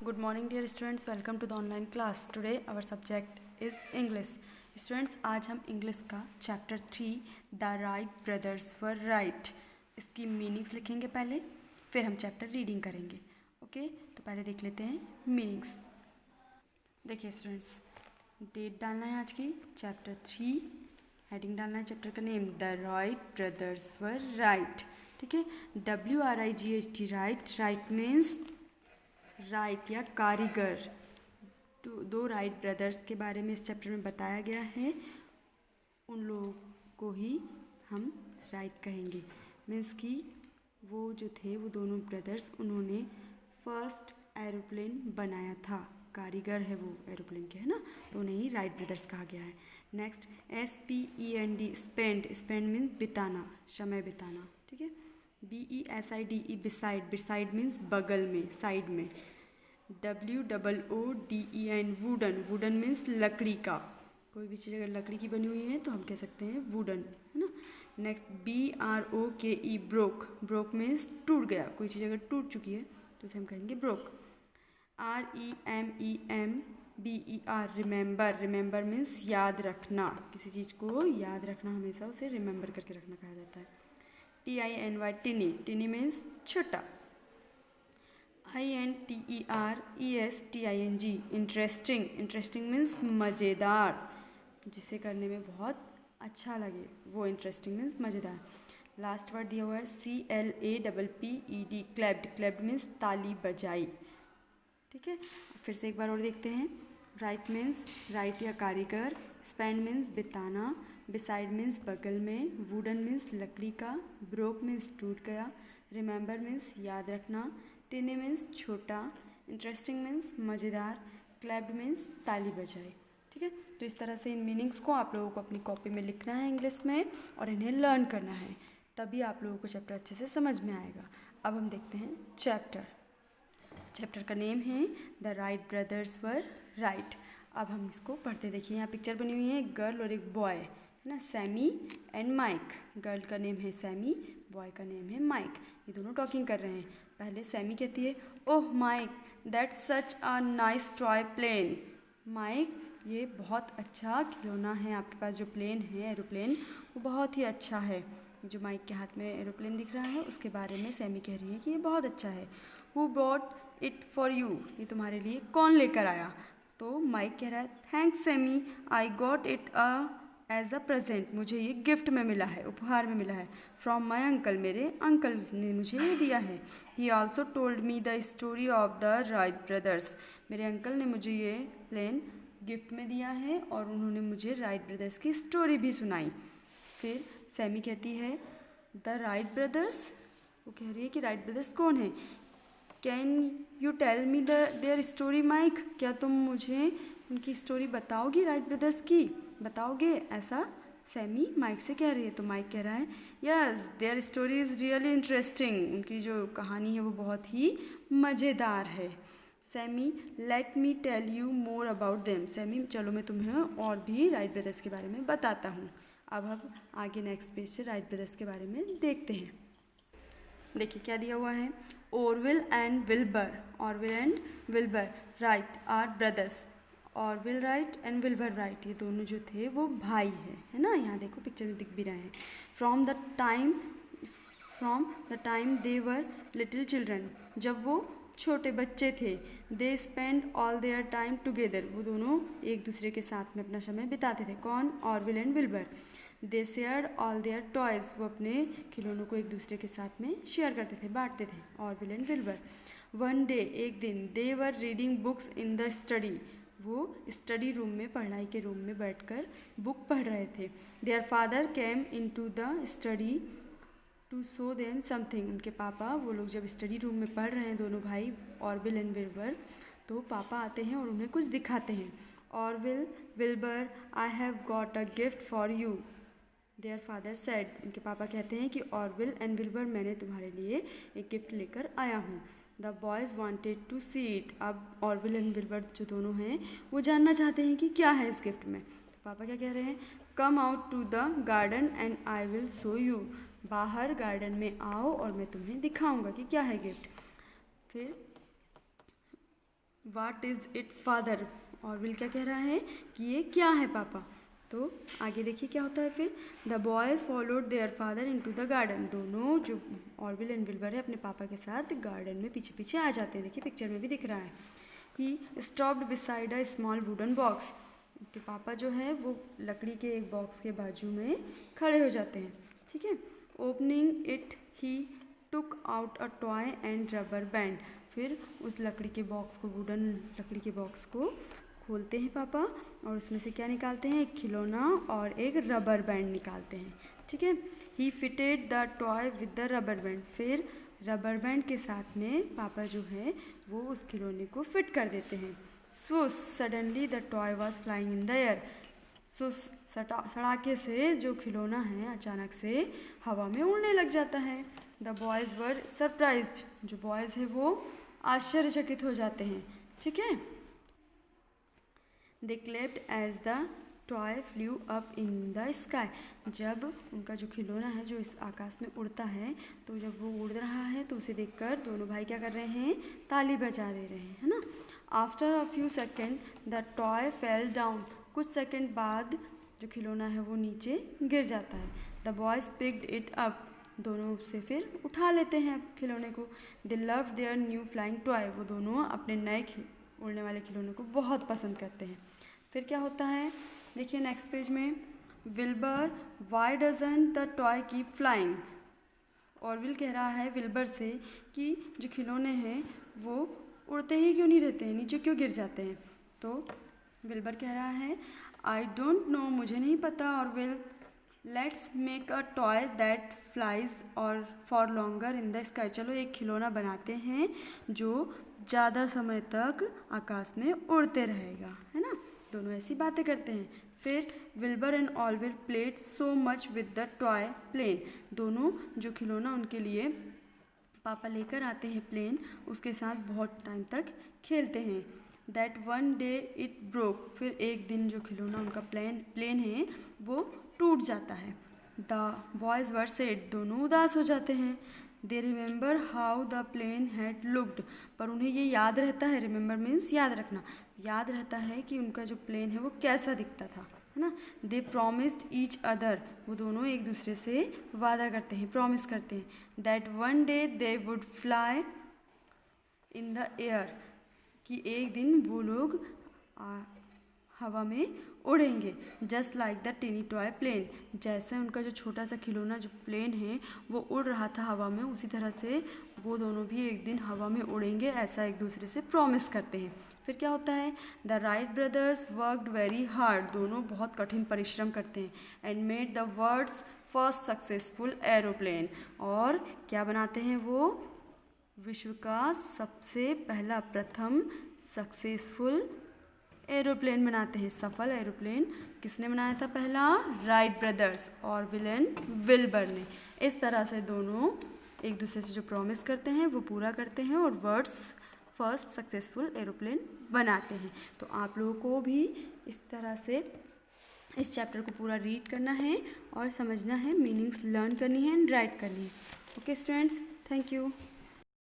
Good morning dear students, welcome to the online class. Today our subject is English. Students, आज हम English का chapter 3 the Wright brothers were right इसकी meanings लिखेंगे पहले, फिर हम चैप्टर रीडिंग करेंगे. ओके, तो पहले देख लेते हैं मीनिंग्स. देखिए स्टूडेंट्स, डेट डालना है आज की, चैप्टर 3, हेडिंग डालना है चैप्टर का name the Wright brothers were right. ठीक है, WRIGHT right. Right means right या कारीगर. दो राइट ब्रदर्स के बारे में इस चैप्टर में बताया गया है. उन लोगों को ही हम राइट कहेंगे. मीन्स कि वो जो थे वो दोनों ब्रदर्स, उन्होंने फर्स्ट एरोप्लेन बनाया था. कारीगर है वो एरोप्लेन के, है ना, तो उन्हें ही राइट ब्रदर्स कहा गया है. Next SPEND spend. Spend means बिताना, समय बिताना. ठीक है. BESIDE beside. बिसाइड मीन्स बगल में, साइड में. WOODEN wooden. वुडन मीन्स लकड़ी का. कोई भी चीज़ अगर लकड़ी की बनी हुई है तो हम कह सकते हैं वुडन, है ना. Next BROKE broke. Broke means टूट गया. कोई चीज़ अगर टूट चुकी है तो उसे हम कहेंगे broke. REMEMBER remember. Remember means याद रखना. किसी चीज़ को याद रखना, हमेशा उसे रिमेंबर करके रखना कहा जाता है. TINY टिनी. टिनी मीन्स छोटा. INTERESTING interesting. इंटरेस्टिंग मीन्स मज़ेदार, जिसे करने में बहुत अच्छा लगे, वो इंटरेस्टिंग मीन्स मज़ेदार. लास्ट वर्ड दिया हुआ है CLAPPED क्लैप्ड. क्लैप्ड मीन्स ताली बजाई. ठीक है, फिर से एक बार और देखते हैं. राइट मीन्स राइट या कारीगर. स्पेंड मीन्स बिताना. बिसाइड मीन्स बगल में. वुडन मीन्स लकड़ी का. ब्रोक मीन्स टूट गया. रिमेंबर मीन्स याद रखना. टिनी मीन्स छोटा. इंटरेस्टिंग मीन्स मज़ेदार. क्लैप्ड मीन्स ताली बजाई. ठीक है, तो इस तरह से इन मीनिंग्स को आप लोगों को अपनी कॉपी में लिखना है इंग्लिश में, और इन्हें लर्न करना है, तभी आप लोगों को चैप्टर अच्छे से समझ में आएगा. अब हम देखते हैं चैप्टर. चैप्टर का नेम है the Wright brothers were right. अब हम इसको पढ़ते. देखिए यहाँ पिक्चर बनी हुई है, एक गर्ल और एक बॉय, है ना, सैमी एंड माइक. गर्ल का नेम है सैमी, बॉय का नेम है माइक. ये दोनों टॉकिंग कर रहे हैं. पहले सैमी कहती है, oh Mike that's such a nice toy plane. Mike, ये बहुत अच्छा खिलौना है, आपके पास जो प्लेन है, एरोप्लेन, वो बहुत ही अच्छा है. जो माइक के हाथ में एरोप्लेन दिख रहा है उसके बारे में सैमी कह रही है कि ये बहुत अच्छा है. Who brought it for you. ये तुम्हारे लिए कौन लेकर आया. तो माइक कह रहा है, thanks Sammy, I got it as a present. मुझे ये गिफ्ट में मिला है, उपहार में मिला है. From my uncle. मेरे अंकल ने मुझे ये दिया है. He also told me the story of the Wright brothers. मेरे अंकल ने मुझे ये प्लेन गिफ्ट में दिया है और उन्होंने मुझे राइट ब्रदर्स की स्टोरी भी सुनाई. फिर सैमी कहती है, द राइट ब्रदर्स. वो कह रही है कि राइट ब्रदर्स कौन है. Can you tell me their story Mike. क्या तुम मुझे उनकी स्टोरी बताओगी, राइट ब्रदर्स की बताओगे, ऐसा सैमी माइक से कह रही है. तो माइक कह रहा है, yes their story is really interesting. उनकी जो कहानी है वो बहुत ही मज़ेदार है. Sammy, let me tell you more about them. Sammy, चलो मैं तुम्हें और भी राइट ब्रदर्स के बारे में बताता हूँ. अब हम आगे नेक्स्ट पेज से राइट ब्रदर्स के बारे में देखते हैं. देखिए क्या दिया हुआ है. Orville and Wilbur. Orville and Wilbur Wright are brothers. Orville Wright and Wilbur Wright, ये दोनों जो थे वो भाई है ना. यहाँ देखो पिक्चर में दिख भी रहे हैं. From the time they were little children. जब वो छोटे बच्चे थे. They spend all their time together. वो दोनों एक दूसरे के साथ में अपना समय बिताते थे. कौन, Orville and Wilbur. They shared all their toys. वो अपने खिलौनों को एक दूसरे के साथ में शेयर करते थे, बांटते थे, Orville and Wilbur. One day, एक दिन, they were reading books in the study. वो स्टडी रूम में, पढ़ाई के रूम में बैठकर बुक पढ़ रहे थे. Their father came into the study to show them something. उनके पापा, वो लोग जब स्टडी रूम में पढ़ रहे हैं दोनों भाई ऑरविल एंड विल्बर, तो पापा आते हैं और उन्हें कुछ दिखाते हैं. Orville, Wilbur, I have got a gift for you. Their father said. उनके पापा कहते हैं कि ऑरविल एंड विल्बर, मैंने तुम्हारे लिए एक गिफ्ट लेकर आया हूँ. The boys wanted to see it. अब ऑरविल एंड विल्बर जो दोनों हैं वो जानना चाहते हैं कि क्या है इस गिफ्ट में. तो पापा क्या कह रहे हैं, come out to the garden and I will show you. बाहर गार्डन में आओ और मैं तुम्हें दिखाऊंगा कि क्या है गिफ्ट. फिर what is it father. Orville क्या कह रहा है कि ये क्या है पापा। तो आगे देखिए क्या होता है फिर। The boys followed their father into the garden. दोनों जो ऑरविल एंड विल्बर है अपने पापा के साथ गार्डन में पीछे पीछे आ जाते हैं। देखिए पिक्चर में भी दिख रहा है। He stopped beside a small wooden box. उनके पापा जो है वो लकड़ी के एक बॉक्स के बाजू में खड़े हो जाते हैं। ठीक है। Opening it he took out a toy and rubber band. फिर उस लकड़ी के बॉक्स को, वुडन लकड़ी के बॉक्स को खोलते हैं पापा और उसमें से क्या निकालते हैं, एक खिलौना और एक रबर बैंड निकालते हैं। ठीक है। He fitted the toy with the rubber band. फिर रबर बैंड के साथ में पापा जो है वो उस खिलौने को फिट कर देते हैं। So suddenly the toy was flying in the air. So सड़ाके से जो खिलौना है अचानक से हवा में उड़ने लग जाता है। The boys were surprised. जो बॉयज़ है वो आश्चर्यचकित हो जाते हैं। ठीक है। They clapped as the toy flew up in the sky. जब उनका जो खिलौना है जो इस आकाश में उड़ता है तो जब वो उड़ रहा है तो उसे देखकर दोनों भाई क्या कर रहे हैं, ताली बजा दे रहे हैं, है ना। After a few second the toy fell down. कुछ सेकंड बाद जो खिलौना है वो नीचे गिर जाता है। The boys picked it up. दोनों उससे फिर उठा लेते हैं खिलौने को। दे love their new flying toy. वो दोनों अपने नए उड़ने वाले खिलौने को बहुत पसंद करते हैं। फिर क्या होता है देखिए नेक्स्ट पेज में। Wilbur why doesn't the toy keep flying. Orville कह रहा है विल्बर से कि जो खिलौने हैं वो उड़ते ही क्यों नहीं रहते हैं, नीचे क्यों गिर जाते हैं। तो विल्बर कह रहा है आई डोंट नो, मुझे नहीं पता Orville. Let's make a toy that flies or for longer in the sky. चलो एक खिलौना बनाते हैं जो ज़्यादा समय तक आकाश में उड़ते रहेगा, है ना। दोनों ऐसी बातें करते हैं। फिर Wilbur and Orville played so much with the toy plane. दोनों जो खिलौना उनके लिए पापा लेकर आते हैं प्लेन, उसके साथ बहुत टाइम तक खेलते हैं। That one day it broke. फिर एक दिन जो खिलौना उनका प्लेन है वो टूट जाता है। The boys were sad. दोनों उदास हो जाते हैं। They remember how the plane had looked. पर उन्हें ये याद रहता है, रिमेंबर मीन्स याद रखना, याद रहता है कि उनका जो प्लेन है वो कैसा दिखता था, है ना। दे प्रॉमिस्ड ईच अदर। वो दोनों एक दूसरे से वादा करते हैं, प्रॉमिस करते हैं। That one day they would fly in the air. कि एक दिन वो लोग हवा में उड़ेंगे। Just like the tiny toy plane. जैसे उनका जो छोटा सा खिलौना जो प्लेन है वो उड़ रहा था हवा में, उसी तरह से वो दोनों भी एक दिन हवा में उड़ेंगे, ऐसा एक दूसरे से प्रॉमिस करते हैं। फिर क्या होता है, the Wright brothers worked very hard. दोनों बहुत कठिन परिश्रम करते हैं। And made the world's first successful aeroplane. और क्या बनाते हैं वो, विश्व का सबसे पहला प्रथम सक्सेसफुल एरोप्लेन बनाते हैं। सफल एरोप्लेन किसने बनाया था पहला, राइट ब्रदर्स और विल्बर ने। इस तरह से दोनों एक दूसरे से जो प्रॉमिस करते हैं वो पूरा करते हैं और वर्ल्ड्स फर्स्ट सक्सेसफुल एरोप्लेन बनाते हैं। तो आप लोगों को भी इस तरह से इस चैप्टर को पूरा रीड करना है और समझना है, मीनिंग्स लर्न करनी है एंड राइट करनी है। Okay students, thank you.